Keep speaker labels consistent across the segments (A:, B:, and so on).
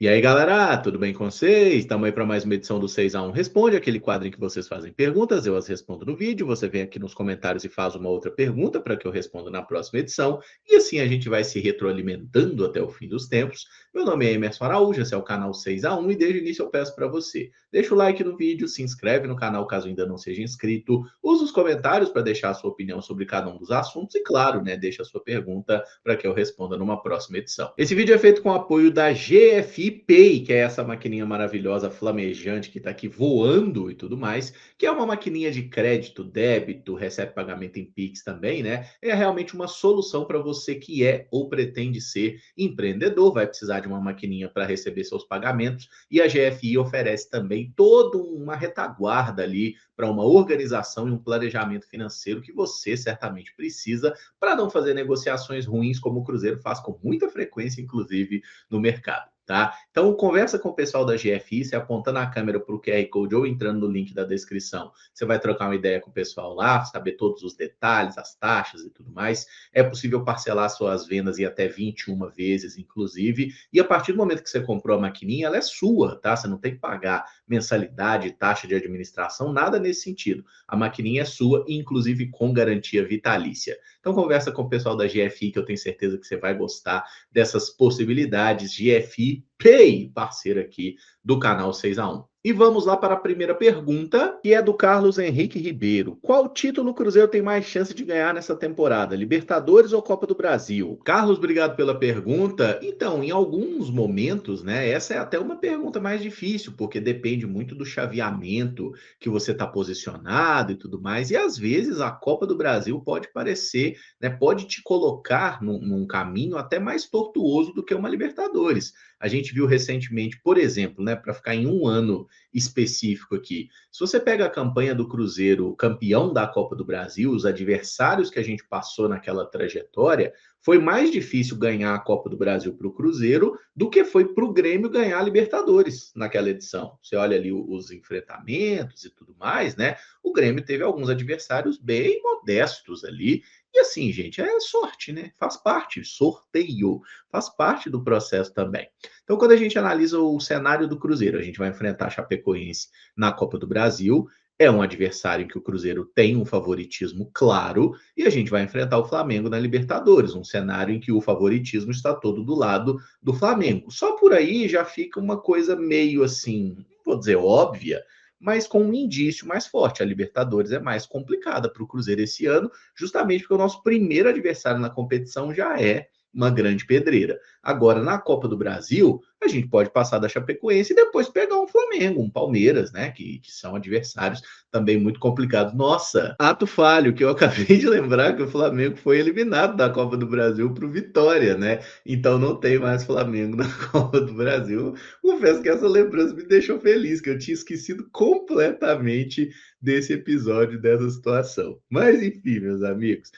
A: E aí, galera, tudo bem com vocês? Estamos aí para mais uma edição do 6 a 1 Responde, aquele quadro em que vocês fazem perguntas, eu as respondo no vídeo, você vem aqui nos comentários e faz uma outra pergunta para que eu responda na próxima edição, e assim a gente vai se retroalimentando até o fim dos tempos. Meu nome é Emerson Araújo, esse é o canal 6 a 1 e desde o início eu peço para você, deixa o like no vídeo, se inscreve no canal caso ainda não seja inscrito, usa os comentários para deixar a sua opinião sobre cada um dos assuntos e, claro, né, deixa a sua pergunta para que eu responda numa próxima edição. Esse vídeo é feito com o apoio da GFI Pay, que é essa maquininha maravilhosa, flamejante, que está aqui voando e tudo mais, que é uma maquininha de crédito, débito, recebe pagamento em Pix também, né? É realmente uma solução para você que é ou pretende ser empreendedor, vai precisar de uma maquininha para receber seus pagamentos, e a GFI oferece também toda uma retaguarda ali para uma organização e um planejamento financeiro que você certamente precisa para não fazer negociações ruins como o Cruzeiro faz com muita frequência, inclusive no mercado. Tá? Então, conversa com o pessoal da GFI, você apontando a câmera para o QR Code ou entrando no link da descrição. Você vai trocar uma ideia com o pessoal lá, saber todos os detalhes, as taxas e tudo mais. É possível parcelar suas vendas em até 21 vezes, inclusive. E a partir do momento que você comprou a maquininha, ela é sua, tá? Você não tem que pagar mensalidade, taxa de administração, nada nesse sentido. A maquininha é sua, inclusive com garantia vitalícia. Então, conversa com o pessoal da GFI, que eu tenho certeza que você vai gostar dessas possibilidades. GFI Pay, parceiro aqui do canal 6 a 1. E vamos lá para a primeira pergunta, que é do Carlos Henrique Ribeiro. Qual título o Cruzeiro tem mais chance de ganhar nessa temporada? Libertadores ou Copa do Brasil? Carlos, obrigado pela pergunta. Então, em alguns momentos, né, essa é até uma pergunta mais difícil, porque depende muito do chaveamento que você está posicionado e tudo mais. E às vezes a Copa do Brasil pode parecer, né, pode te colocar num caminho até mais tortuoso do que uma Libertadores. A gente viu recentemente, por exemplo, né, para ficar em um ano específico aqui, se você pega a campanha do Cruzeiro, campeão da Copa do Brasil, os adversários que a gente passou naquela trajetória, foi mais difícil ganhar a Copa do Brasil para o Cruzeiro do que foi para o Grêmio ganhar a Libertadores naquela edição. Você olha ali os enfrentamentos e tudo mais, né? O Grêmio teve alguns adversários bem modestos ali. E assim, gente, é sorte, né? Faz parte, sorteio, faz parte do processo também. Então, quando a gente analisa o cenário do Cruzeiro, a gente vai enfrentar a Chapecoense na Copa do Brasil. É um adversário em que o Cruzeiro tem um favoritismo claro, e a gente vai enfrentar o Flamengo na Libertadores, um cenário em que o favoritismo está todo do lado do Flamengo. Só por aí já fica uma coisa meio assim, não vou dizer óbvia, mas com um indício mais forte. A Libertadores é mais complicada para o Cruzeiro esse ano, justamente porque o nosso primeiro adversário na competição já é uma grande pedreira. Agora, na Copa do Brasil, a gente pode passar da Chapecoense e depois pegar um Flamengo, um Palmeiras, né? Que são adversários também muito complicados. Nossa, ato falho, que eu acabei de lembrar que o Flamengo foi eliminado da Copa do Brasil para o Vitória, né? Então não tem mais Flamengo na Copa do Brasil. Confesso que essa lembrança me deixou feliz, que eu tinha esquecido completamente desse episódio, dessa situação. Mas enfim, meus amigos,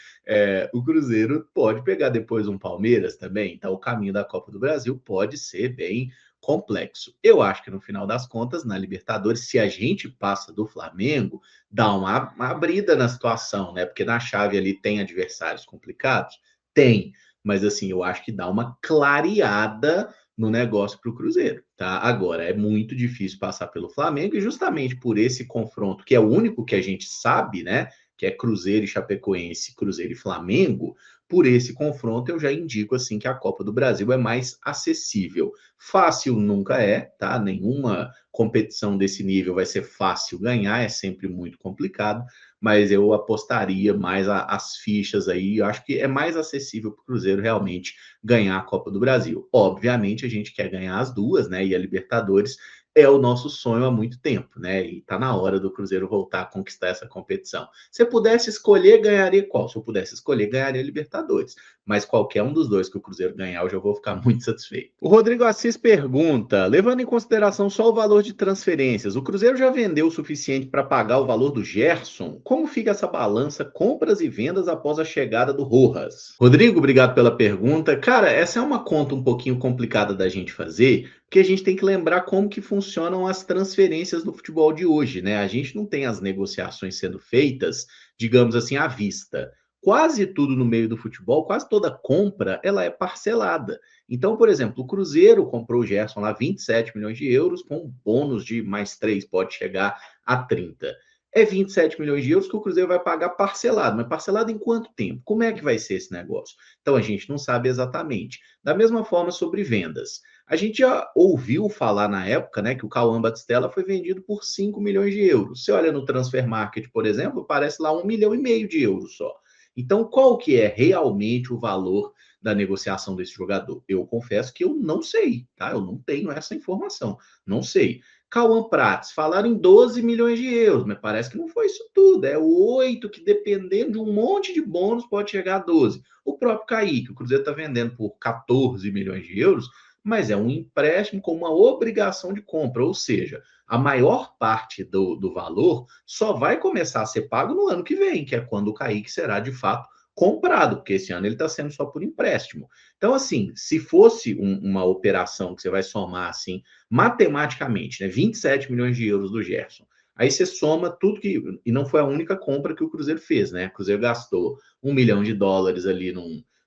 A: o Cruzeiro pode pegar depois um Palmeiras também, então o caminho da Copa do Brasil pode ser bem complexo. Eu acho que no final das contas, na Libertadores, se a gente passa do Flamengo, dá uma abrida na situação, né? Porque na chave ali tem adversários complicados? Tem, mas assim, eu acho que dá uma clareada no negócio para o Cruzeiro, tá? Agora, é muito difícil passar pelo Flamengo, e justamente por esse confronto, que é o único que a gente sabe, né? Que é Cruzeiro e Chapecoense, Cruzeiro e Flamengo, por esse confronto eu já indico assim que a Copa do Brasil é mais acessível. Fácil nunca é, tá? Nenhuma competição desse nível vai ser fácil ganhar, é sempre muito complicado, mas eu apostaria mais as fichas aí, eu acho que é mais acessível para o Cruzeiro realmente ganhar a Copa do Brasil. Obviamente a gente quer ganhar as duas, né? E a Libertadores é o nosso sonho há muito tempo, né? E tá na hora do Cruzeiro voltar a conquistar essa competição. Se eu pudesse escolher, ganharia qual? Se eu pudesse escolher, ganharia Libertadores. Mas qualquer um dos dois que o Cruzeiro ganhar, eu já vou ficar muito satisfeito. O Rodrigo Assis pergunta: levando em consideração só o valor de transferências, o Cruzeiro já vendeu o suficiente para pagar o valor do Gerson? Como fica essa balança compras e vendas após a chegada do Rojas? Rodrigo, obrigado pela pergunta. Cara, essa é uma conta um pouquinho complicada da gente fazer, porque a gente tem que lembrar como que funcionam as transferências no futebol de hoje, né? A gente não tem as negociações sendo feitas, digamos assim, à vista. quase tudo no meio do futebol, quase toda compra, ela é parcelada. Então, por exemplo, o Cruzeiro comprou o Gerson lá 27 milhões de euros com um bônus de mais 3, pode chegar a 30. É 27 milhões de euros que o Cruzeiro vai pagar parcelado, mas parcelado em quanto tempo? Como é que vai ser esse negócio? Então a gente não sabe exatamente. Da mesma forma sobre vendas. A gente já ouviu falar na época, né, que o Cauã Batistella foi vendido por 5 milhões de euros. Você olha no Transfer Market, por exemplo, parece lá 1,5 milhão de euros só. Então, qual que é realmente o valor da negociação desse jogador? Eu confesso que eu não sei, tá? Eu não tenho essa informação, não sei. Cauã Prats, falaram em 12 milhões de euros, mas parece que não foi isso tudo. É 8 que, dependendo de um monte de bônus, pode chegar a 12. O próprio Kaique, o Cruzeiro está vendendo por 14 milhões de euros, mas é um empréstimo com uma obrigação de compra, ou seja, a maior parte do valor só vai começar a ser pago no ano que vem, que é quando o Kaique será de fato comprado, porque esse ano ele está sendo só por empréstimo. Então, assim, se fosse uma operação que você vai somar assim, matematicamente, né, 27 milhões de euros do Gerson, aí você soma tudo que. E não foi a única compra que o Cruzeiro fez, né? O Cruzeiro gastou US$ 1 milhão ali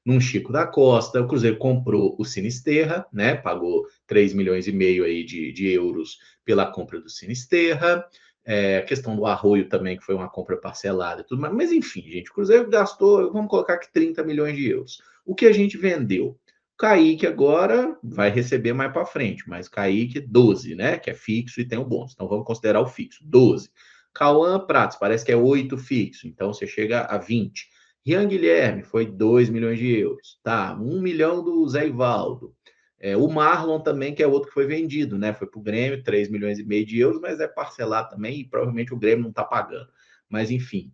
A: num Chico da Costa, o Cruzeiro comprou o Sinisterra, né? Pagou 3,5 milhões aí de euros pela compra do Sinisterra. A questão do Arroio também, que foi uma compra parcelada e tudo mais. Mas enfim, gente, o Cruzeiro gastou, vamos colocar aqui 30 milhões de euros. O que a gente vendeu? Kaique agora vai receber mais para frente, mas Kaique 12, né? Que é fixo e tem o bônus. Então vamos considerar o fixo, 12. Cauã Pratos, parece que é 8 fixo, então você chega a 20. Rian Guilherme foi 2 milhões de euros. Tá, 1 milhão do Zé Ivaldo. O Marlon também, que é outro que foi vendido, né? Foi para o Grêmio, 3 milhões e meio de euros, mas é parcelado também e provavelmente o Grêmio não está pagando. Mas enfim,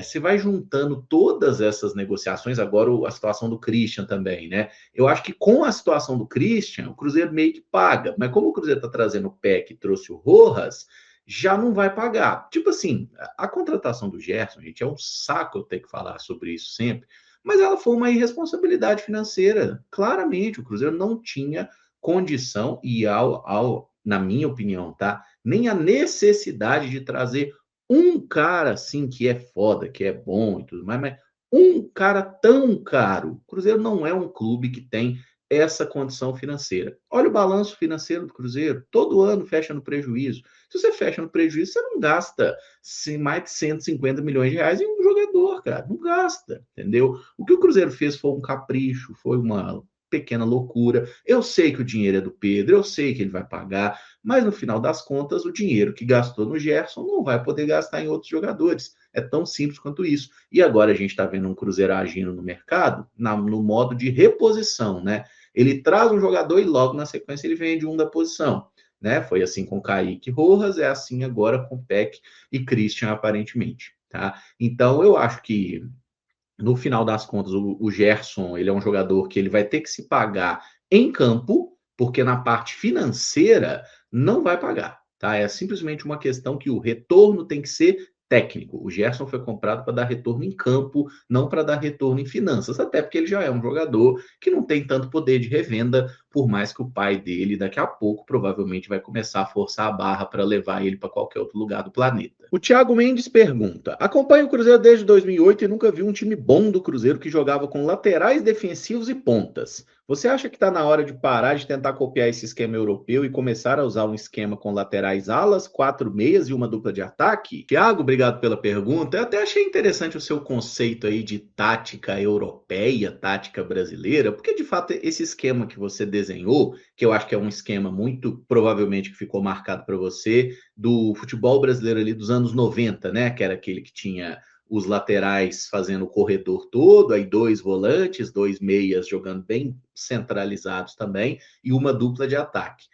A: você vai juntando todas essas negociações, agora a situação do Christian também, né? Eu acho que com a situação do Christian, o Cruzeiro meio que paga, mas como o Cruzeiro está trazendo o PEC e trouxe o Rojas, já não vai pagar. Tipo assim, a contratação do Gerson, gente, é um saco eu ter que falar sobre isso sempre, mas ela foi uma irresponsabilidade financeira. Claramente, o Cruzeiro não tinha condição e, na minha opinião, tá? Nem a necessidade de trazer um cara assim que é foda, que é bom e tudo mais, mas um cara tão caro. O Cruzeiro não é um clube que tem essa condição financeira. Olha o balanço financeiro do Cruzeiro, todo ano fecha no prejuízo. Se você fecha no prejuízo, você não gasta mais de 150 milhões de reais em um jogador, cara. Não gasta, entendeu? O que o Cruzeiro fez foi um capricho, foi uma pequena loucura. Eu sei que o dinheiro é do Pedro, eu sei que ele vai pagar, mas no final das contas, o dinheiro que gastou no Gerson não vai poder gastar em outros jogadores. É tão simples quanto isso. E agora a gente está vendo um Cruzeiro agindo no mercado no modo de reposição, né? Ele traz um jogador e logo na sequência ele vende um da posição. Né? Foi assim com Kaique Rojas, é assim agora com Peck e Christian, aparentemente. Tá? Então, eu acho que no final das contas, o Gerson ele é um jogador que ele vai ter que se pagar em campo, porque na parte financeira não vai pagar. Tá? É simplesmente uma questão que o retorno tem que ser técnico. O Gerson foi comprado para dar retorno em campo, não para dar retorno em finanças, até porque ele já é um jogador que não tem tanto poder de revenda, por mais que o pai dele daqui a pouco provavelmente vai começar a forçar a barra para levar ele para qualquer outro lugar do planeta. O Thiago Mendes pergunta: acompanho o Cruzeiro desde 2008 e nunca vi um time bom do Cruzeiro que jogava com laterais defensivos e pontas. Você acha que está na hora de parar de tentar copiar esse esquema europeu e começar a usar um esquema com laterais alas, 4 meias e uma dupla de ataque? Thiago, obrigado pela pergunta. Eu até achei interessante o seu conceito aí de tática europeia, tática brasileira, porque de fato esse esquema que você desenhou, que eu acho que é um esquema muito provavelmente que ficou marcado para você, do futebol brasileiro ali dos anos 90, né? Que era aquele que tinha os laterais fazendo o corredor todo, aí 2 volantes, 2 meias jogando bem centralizados também, e uma dupla de ataque.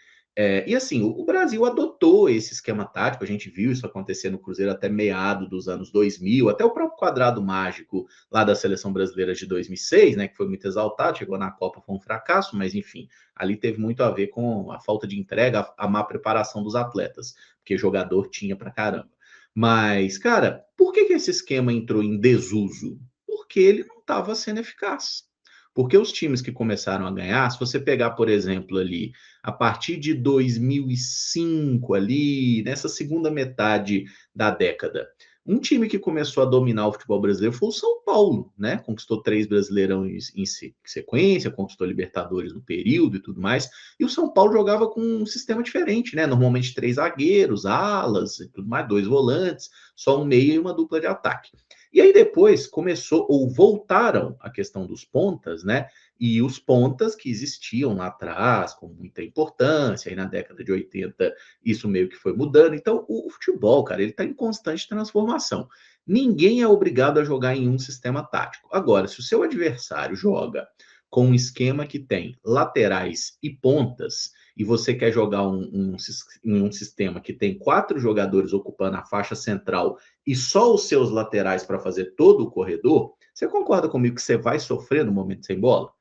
A: E assim, o Brasil adotou esse esquema tático, a gente viu isso acontecer no Cruzeiro até meado dos anos 2000, até o próprio quadrado mágico lá da seleção brasileira de 2006, né, que foi muito exaltado, chegou na Copa, foi um fracasso, mas enfim, ali teve muito a ver com a falta de entrega, a má preparação dos atletas, porque jogador tinha pra caramba. Mas, cara, por que esse esquema entrou em desuso? Porque ele não estava sendo eficaz. Porque os times que começaram a ganhar, se você pegar, por exemplo, ali, a partir de 2005, ali, nessa segunda metade da década, Um time que começou a dominar o futebol brasileiro foi o São Paulo, né? Conquistou 3 Brasileirões em sequência, conquistou Libertadores no período e tudo mais. E o São Paulo jogava com um sistema diferente, né? Normalmente 3 zagueiros, alas e tudo mais, 2 volantes, só um meia e uma dupla de ataque. E aí depois começou, ou voltaram a questão dos pontas, né? E os pontas que existiam lá atrás, com muita importância, aí na década de 80 isso meio que foi mudando. Então, o futebol, cara, ele está em constante transformação. Ninguém é obrigado a jogar em um sistema tático. Agora, se o seu adversário joga com um esquema que tem laterais e pontas, e você quer jogar em um sistema que tem 4 jogadores ocupando a faixa central e só os seus laterais para fazer todo o corredor, você concorda comigo que você vai sofrer no momento sem bola?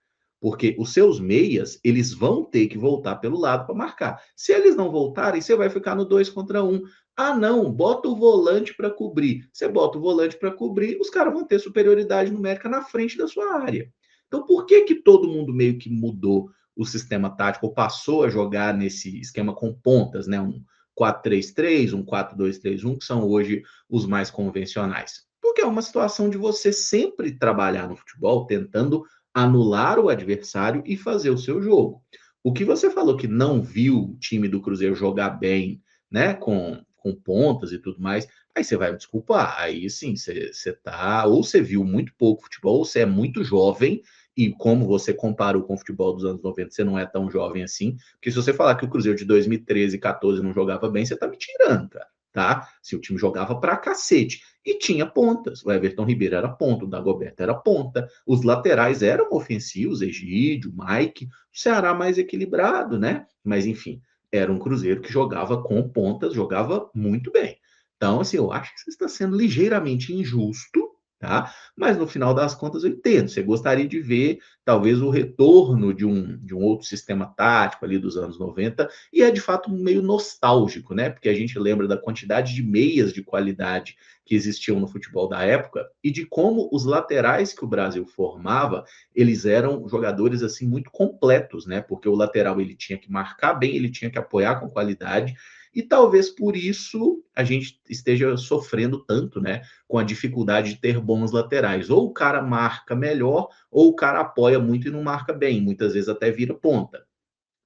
A: Porque os seus meias, eles vão ter que voltar pelo lado para marcar. Se eles não voltarem, você vai ficar no 2 contra 1. Ah, não, bota o volante para cobrir. Você bota o volante para cobrir, os caras vão ter superioridade numérica na frente da sua área. Então, por que que todo mundo meio que mudou o sistema tático ou passou a jogar nesse esquema com pontas, né? Um 4-3-3, um 4-2-3-1, que são hoje os mais convencionais? Porque é uma situação de você sempre trabalhar no futebol tentando anular o adversário e fazer o seu jogo. O que você falou que não viu o time do Cruzeiro jogar bem, né, com pontas e tudo mais, aí você vai me desculpar. Aí sim, você tá, ou você viu muito pouco futebol, ou você é muito jovem, e como você comparou com o futebol dos anos 90, você não é tão jovem assim, porque se você falar que o Cruzeiro de 2013 e 14 não jogava bem, você tá me tirando, cara. Tá? Se o time jogava pra cacete. E tinha pontas. O Everton Ribeiro era ponta, o Dagoberto era ponta. Os laterais eram ofensivos, Egídio, Mike. O Ceará mais equilibrado, né? Mas, enfim, era um Cruzeiro que jogava com pontas, jogava muito bem. Então, assim, eu acho que você está sendo ligeiramente injusto, tá? Mas no final das contas eu entendo. Você gostaria de ver, talvez, o retorno de um outro sistema tático ali dos anos 90, e é de fato meio nostálgico, né? Porque a gente lembra da quantidade de meias de qualidade que existiam no futebol da época e de como os laterais que o Brasil formava, eles eram jogadores assim muito completos, né? Porque o lateral ele tinha que marcar bem, ele tinha que apoiar com qualidade. E talvez por isso a gente esteja sofrendo tanto, né, com a dificuldade de ter bons laterais. Ou o cara marca melhor, ou o cara apoia muito e não marca bem, muitas vezes até vira ponta.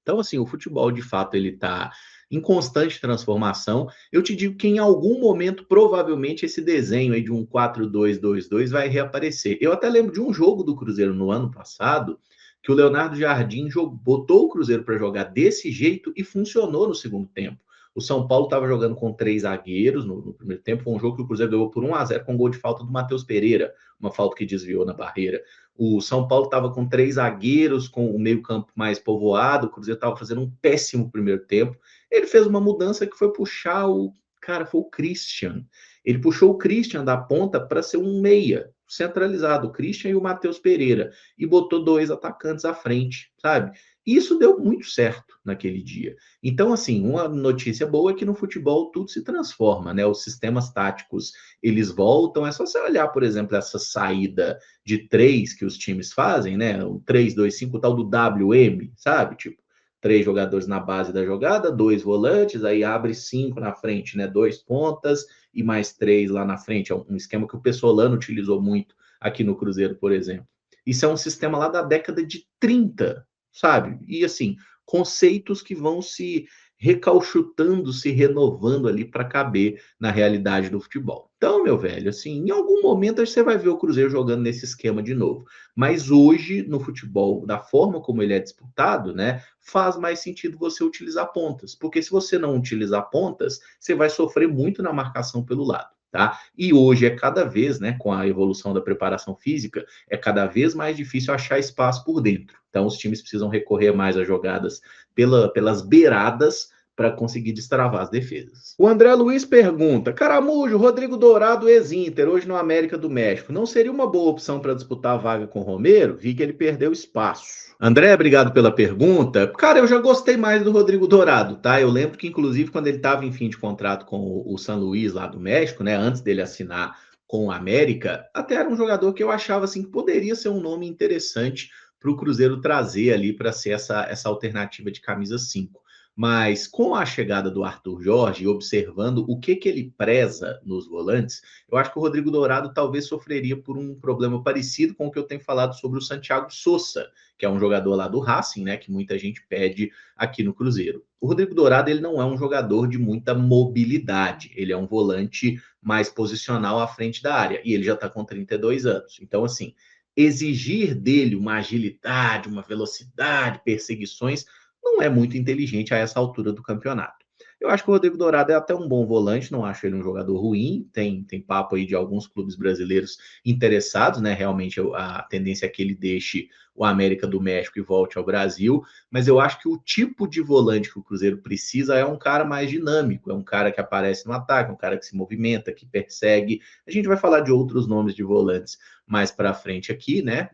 A: Então, assim, o futebol, de fato, ele está em constante transformação. Eu te digo que em algum momento, provavelmente, esse desenho aí de um 4-2-2-2 vai reaparecer. Eu até lembro de um jogo do Cruzeiro no ano passado, que o Leonardo Jardim botou o Cruzeiro para jogar desse jeito e funcionou no segundo tempo. O São Paulo estava jogando com 3 zagueiros no primeiro tempo. Foi um jogo que o Cruzeiro ganhou por 1-0 com um gol de falta do Matheus Pereira, uma falta que desviou na barreira. O São Paulo estava com 3 zagueiros, com o meio-campo mais povoado. O Cruzeiro estava fazendo um péssimo primeiro tempo. Ele fez uma mudança que foi puxar o. Cara, foi o Christian. Ele puxou o Christian da ponta para ser um meia, centralizado, o Christian e o Matheus Pereira, e botou 2 atacantes à frente, sabe? Isso deu muito certo naquele dia. Então, assim, uma notícia boa é que no futebol tudo se transforma, né? Os sistemas táticos eles voltam. É só você olhar, por exemplo, essa saída de 3 que os times fazem, né? O 3-2-5, o tal do WM, sabe? Tipo, 3 jogadores na base da jogada, 2 volantes, aí abre 5 na frente, né? 2 pontas e mais 3 lá na frente. É um esquema que o Pessolano utilizou muito aqui no Cruzeiro, por exemplo. Isso é um sistema lá da década de 30, sabe? E assim, conceitos que vão se recauchutando, se renovando ali para caber na realidade do futebol. Então, meu velho, assim, em algum momento você vai ver o Cruzeiro jogando nesse esquema de novo. Mas hoje, no futebol, da forma como ele é disputado, né, faz mais sentido você utilizar pontas. Porque se você não utilizar pontas, você vai sofrer muito na marcação pelo lado. Tá? E hoje é cada vez, né, com a evolução da preparação física, é cada vez mais difícil achar espaço por dentro. Então, os times precisam recorrer mais a jogadas pelas beiradas para conseguir destravar as defesas. O André Luiz pergunta: Caramujo, Rodrigo Dourado, ex-Inter, hoje no América do México, não seria uma boa opção para disputar a vaga com o Romero? Vi que ele perdeu espaço. André, obrigado pela pergunta. Cara, eu já gostei mais do Rodrigo Dourado, tá? Eu lembro que, inclusive, quando ele estava em fim de contrato com o San Luís lá do México, né, antes dele assinar com o América, até era um jogador que eu achava assim que poderia ser um nome interessante para o Cruzeiro trazer ali para ser essa alternativa de camisa 5. Mas com a chegada do Arthur Jorge, observando o que ele preza nos volantes, eu acho que o Rodrigo Dourado talvez sofreria por um problema parecido com o que eu tenho falado sobre o Santiago Sousa, que é um jogador lá do Racing, né, que muita gente pede aqui no Cruzeiro. O Rodrigo Dourado ele não é um jogador de muita mobilidade, ele é um volante mais posicional à frente da área, e ele já está com 32 anos. Então, assim, exigir dele uma agilidade, uma velocidade, perseguições, não é muito inteligente a essa altura do campeonato. Eu acho que o Rodrigo Dourado é até um bom volante, não acho ele um jogador ruim. Tem papo aí de alguns clubes brasileiros interessados, né? Realmente a tendência é que ele deixe o América do México e volte ao Brasil, mas eu acho que o tipo de volante que o Cruzeiro precisa é um cara mais dinâmico, é um cara que aparece no ataque, um cara que se movimenta, que persegue. A gente vai falar de outros nomes de volantes mais para frente aqui, né?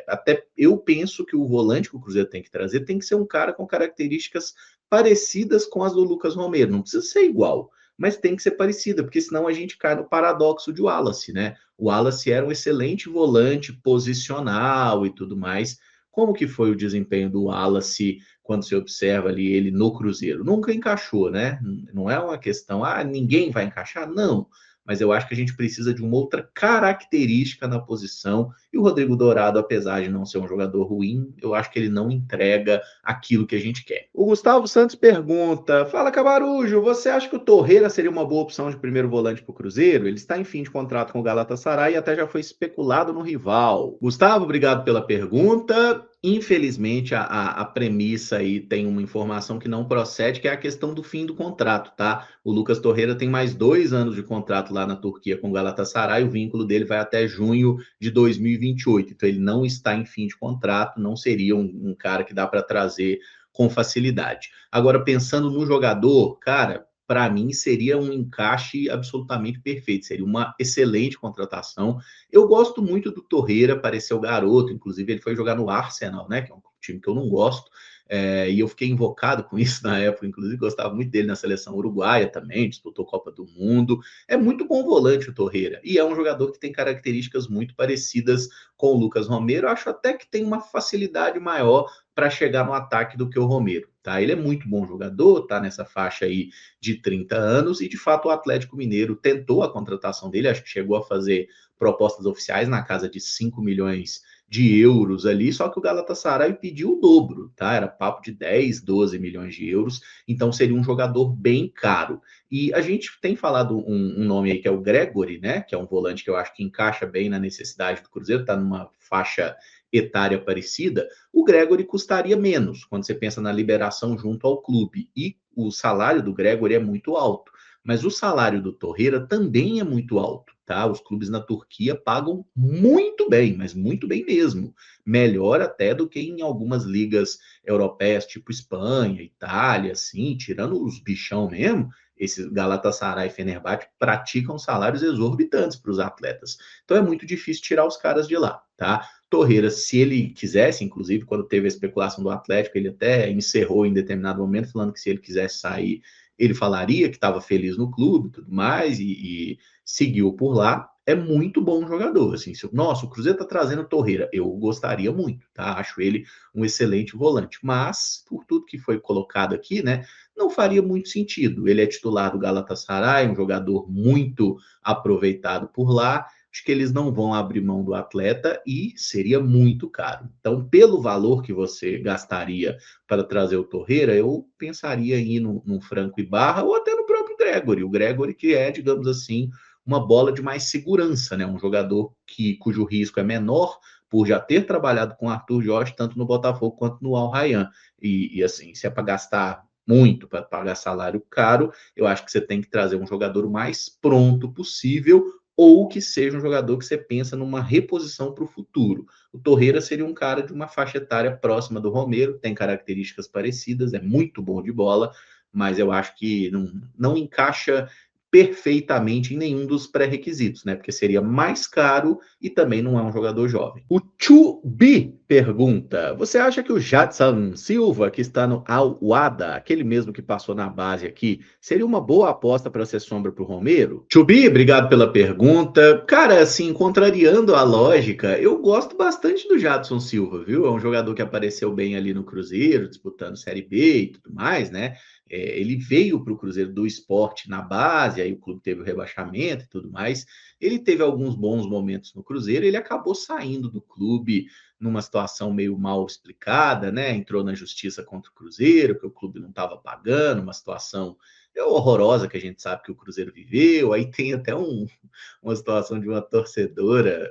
A: Até eu penso que o volante que o Cruzeiro tem que trazer tem que ser um cara com características parecidas com as do Lucas Romero. Não precisa ser igual, mas tem que ser parecida, porque senão a gente cai no paradoxo de Wallace, né? O Wallace era um excelente volante posicional e tudo mais. Como que foi o desempenho do Wallace quando você observa ali ele no Cruzeiro? Nunca encaixou, né? Não é uma questão, ninguém vai encaixar? Não. Mas eu acho que a gente precisa de uma outra característica na posição. E o Rodrigo Dourado, apesar de não ser um jogador ruim, eu acho que ele não entrega aquilo que a gente quer. O Gustavo Santos pergunta: Fala, Cabarujo, você acha que o Torreira seria uma boa opção de primeiro volante para o Cruzeiro? Ele está em fim de contrato com o Galatasaray e até já foi especulado no rival. Gustavo, obrigado pela pergunta. Infelizmente, a premissa aí tem uma informação que não procede, que é a questão do fim do contrato, tá? O Lucas Torreira tem mais 2 anos de contrato lá na Turquia com o Galatasaray, o vínculo dele vai até junho de 2028, então ele não está em fim de contrato, não seria um cara que dá para trazer com facilidade. Agora, pensando no jogador, cara, para mim seria um encaixe absolutamente perfeito, seria uma excelente contratação. Eu gosto muito do Torreira, pareceu garoto, inclusive ele foi jogar no Arsenal, né, que é um time que eu não gosto, e eu fiquei invocado com isso na época, inclusive gostava muito dele na seleção uruguaia também, disputou Copa do Mundo. É muito bom volante o Torreira, e é um jogador que tem características muito parecidas com o Lucas Romero. Acho até que tem uma facilidade maior para chegar no ataque do que o Romero, tá? Ele é muito bom jogador, tá nessa faixa aí de 30 anos, e de fato o Atlético Mineiro tentou a contratação dele, acho que chegou a fazer propostas oficiais na casa de 5 milhões de euros ali, só que o Galatasaray pediu o dobro, tá? Era papo de 10, 12 milhões de euros, então seria um jogador bem caro. E a gente tem falado um nome aí que é o Gregory, né? Que é um volante que eu acho que encaixa bem na necessidade do Cruzeiro, tá numa faixa etária parecida. O Gregory custaria menos quando você pensa na liberação junto ao clube, e o salário do Gregory é muito alto. Mas o salário do Torreira também é muito alto, tá? Os clubes na Turquia pagam muito bem, mas muito bem mesmo. Melhor até do que em algumas ligas europeias, tipo Espanha, Itália, assim, tirando os bichão mesmo. Esses Galatasaray e Fenerbahçe praticam salários exorbitantes para os atletas. Então é muito difícil tirar os caras de lá, tá? Torreira, se ele quisesse, inclusive, quando teve a especulação do Atlético, ele até encerrou em determinado momento, falando que se ele quisesse sair, ele falaria que estava feliz no clube e tudo mais, e seguiu por lá. É muito bom jogador. Assim, nossa, o Cruzeiro está trazendo Torreira. Eu gostaria muito, tá? Acho ele um excelente volante. Mas, por tudo que foi colocado aqui, né, não faria muito sentido. Ele é titular do Galatasaray, um jogador muito aproveitado por lá. Acho que eles não vão abrir mão do atleta e seria muito caro. Então, pelo valor que você gastaria para trazer o Torreira, eu pensaria em ir no Franco Ibarra ou até no próprio Gregory. O Gregory que é, digamos assim, uma bola de mais segurança, né? Um jogador cujo risco é menor por já ter trabalhado com Arthur Jorge, tanto no Botafogo quanto no Al Rayyan. E assim, se é para gastar muito, para pagar salário caro, eu acho que você tem que trazer um jogador o mais pronto possível, ou que seja um jogador que você pensa numa reposição para o futuro. O Torreira seria um cara de uma faixa etária próxima do Romero, tem características parecidas, é muito bom de bola, mas eu acho que não encaixa perfeitamente em nenhum dos pré-requisitos, né? Porque seria mais caro e também não é um jogador jovem. O Chubi pergunta: você acha que o Jadson Silva, que está no Al-Wada, aquele mesmo que passou na base aqui, seria uma boa aposta para ser sombra para o Romero? Chubi, obrigado pela pergunta. Cara, assim, contrariando a lógica, eu gosto bastante do Jadson Silva, viu? É um jogador que apareceu bem ali no Cruzeiro, disputando Série B e tudo mais, né? Ele veio para o Cruzeiro do Sport na base, aí o clube teve o rebaixamento e tudo mais. Ele teve alguns bons momentos no Cruzeiro, ele acabou saindo do clube numa situação meio mal explicada, né? Entrou na justiça contra o Cruzeiro, que o clube não estava pagando, uma situação horrorosa que a gente sabe que o Cruzeiro viveu. Aí tem até uma situação de uma torcedora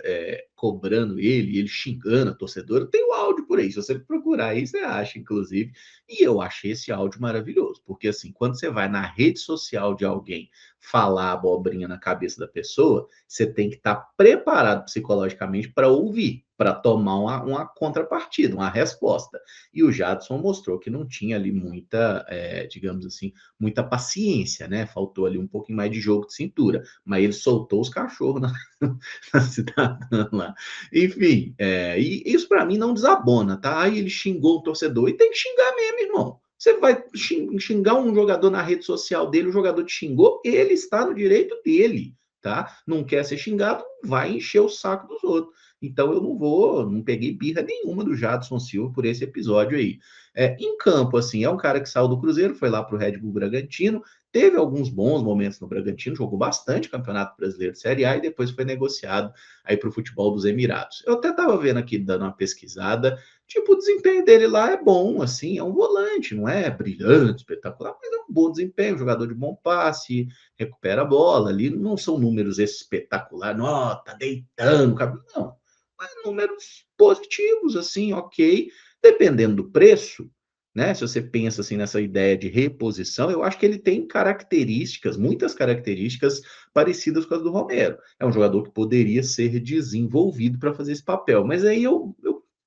A: cobrando ele, ele xingando a torcedora. Tem o áudio por aí, se você procurar aí, você acha, inclusive. E eu achei esse áudio maravilhoso, porque assim, quando você vai na rede social de alguém falar abobrinha na cabeça da pessoa, você tem que estar preparado psicologicamente para ouvir, para tomar uma contrapartida, uma resposta. E o Jadson mostrou que não tinha ali muita, digamos assim, muita paciência, né? Faltou ali um pouquinho mais de jogo de cintura, mas ele soltou os cachorros na cidadã lá. Enfim, e isso para mim não desabona, tá? Aí ele xingou o torcedor, e tem que xingar mesmo, irmão. Você vai xingar um jogador na rede social dele, o jogador te xingou, ele está no direito dele, tá? Não quer ser xingado, vai encher o saco dos outros. Então eu não peguei birra nenhuma do Jadson Silva por esse episódio aí. Em campo, assim, é um cara que saiu do Cruzeiro, foi lá para o Red Bull Bragantino, teve alguns bons momentos no Bragantino, jogou bastante Campeonato Brasileiro de Série A e depois foi negociado aí para o futebol dos Emirados. Eu até estava vendo aqui, dando uma pesquisada, tipo, o desempenho dele lá é bom, assim, é um volante, não é brilhante, espetacular, mas é um bom desempenho, jogador de bom passe, recupera a bola ali, não são números espetaculares, ó, tá deitando, não, mas números positivos, assim, ok, dependendo do preço, né? Se você pensa assim nessa ideia de reposição, eu acho que ele tem características, muitas características parecidas com as do Romero. É um jogador que poderia ser desenvolvido para fazer esse papel, mas aí eu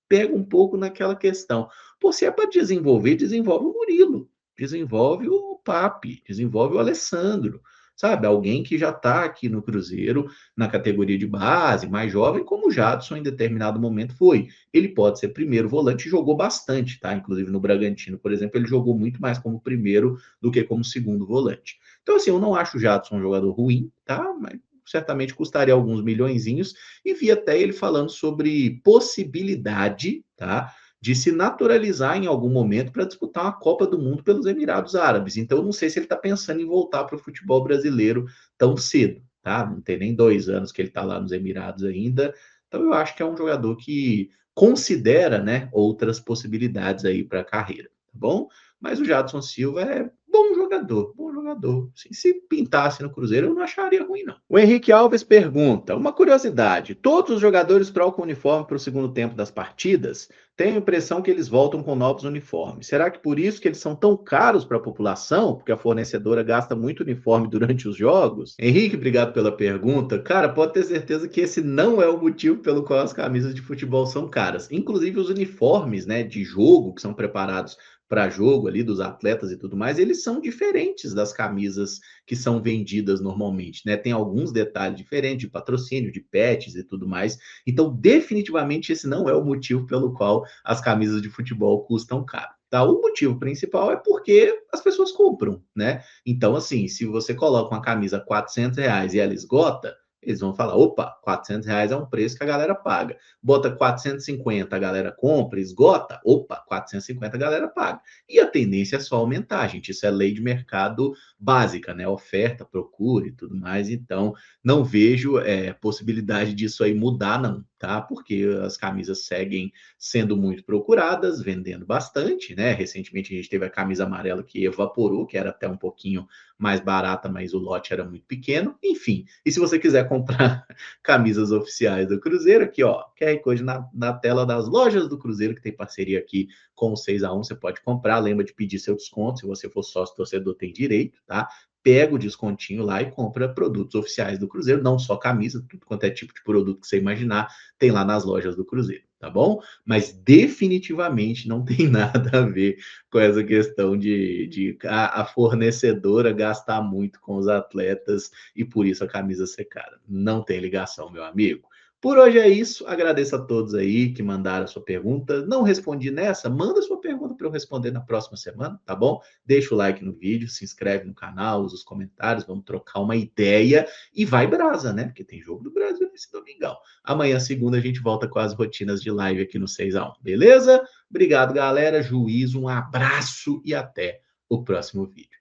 A: pego um pouco naquela questão. Pô, se é para desenvolver, desenvolve o Murilo, desenvolve o Papi, desenvolve o Alessandro, sabe? Alguém que já está aqui no Cruzeiro, na categoria de base, mais jovem, como o Jadson em determinado momento foi. Ele pode ser primeiro volante, jogou bastante, tá? Inclusive no Bragantino, por exemplo, ele jogou muito mais como primeiro do que como segundo volante. Então, assim, eu não acho o Jadson um jogador ruim, tá? Mas certamente custaria alguns milhõezinhos, e vi até ele falando sobre possibilidade, tá? De se naturalizar em algum momento para disputar uma Copa do Mundo pelos Emirados Árabes. Então, eu não sei se ele está pensando em voltar para o futebol brasileiro tão cedo, tá? Não tem nem 2 anos que ele está lá nos Emirados ainda. Então, eu acho que é um jogador que considera, né, outras possibilidades aí para a carreira, tá bom? Mas o Jadson Silva é bom jogador, bom jogador. Se pintasse no Cruzeiro, eu não acharia ruim, não. O Henrique Alves pergunta: uma curiosidade, todos os jogadores trocam o uniforme para o segundo tempo das partidas? Tenho a impressão que eles voltam com novos uniformes. Será que por isso que eles são tão caros para a população? Porque a fornecedora gasta muito uniforme durante os jogos? Henrique, obrigado pela pergunta. Cara, pode ter certeza que esse não é o motivo pelo qual as camisas de futebol são caras. Inclusive os uniformes, né, de jogo que são preparados para jogo ali dos atletas e tudo mais, eles são diferentes das camisas que são vendidas normalmente, né? Tem alguns detalhes diferentes de patrocínio, de patches e tudo mais. Então, definitivamente esse não é o motivo pelo qual as camisas de futebol custam caro. Tá? O motivo principal é porque as pessoas compram, né? Então, assim, se você coloca uma camisa R$ 400 e ela esgota, eles vão falar, opa, R$ 400 é um preço que a galera paga. Bota 450, a galera compra, esgota, opa, 450 a galera paga. E a tendência é só aumentar, gente. Isso é lei de mercado básica, né? Oferta, procura e tudo mais. Então, não vejo possibilidade disso aí mudar, não, tá? Porque as camisas seguem sendo muito procuradas, vendendo bastante, né? Recentemente a gente teve a camisa amarela que evaporou, que era até um pouquinho mais barata, mas o lote era muito pequeno. Enfim, e se você quiser comprar camisas oficiais do Cruzeiro, aqui, ó, QR Code na tela das lojas do Cruzeiro, que tem parceria aqui com o 6x1, você pode comprar. Lembra de pedir seu desconto, se você for sócio torcedor, tem direito, tá? Pega o descontinho lá e compra produtos oficiais do Cruzeiro, não só camisa, tudo quanto é tipo de produto que você imaginar, tem lá nas lojas do Cruzeiro. tá bom? Mas definitivamente não tem nada a ver com essa questão de a fornecedora gastar muito com os atletas e por isso a camisa ser cara. Não tem ligação, meu amigo. Por hoje é isso. Agradeço a todos aí que mandaram a sua pergunta. Não respondi nessa, manda sua pergunta para eu responder na próxima semana, tá bom? Deixa o like no vídeo, se inscreve no canal, usa os comentários, vamos trocar uma ideia e vai brasa, né? Porque tem jogo do Brasil nesse domingão. Amanhã, segunda, a gente volta com as rotinas de live aqui no 6x1, beleza? Obrigado, galera. Juízo, um abraço e até o próximo vídeo.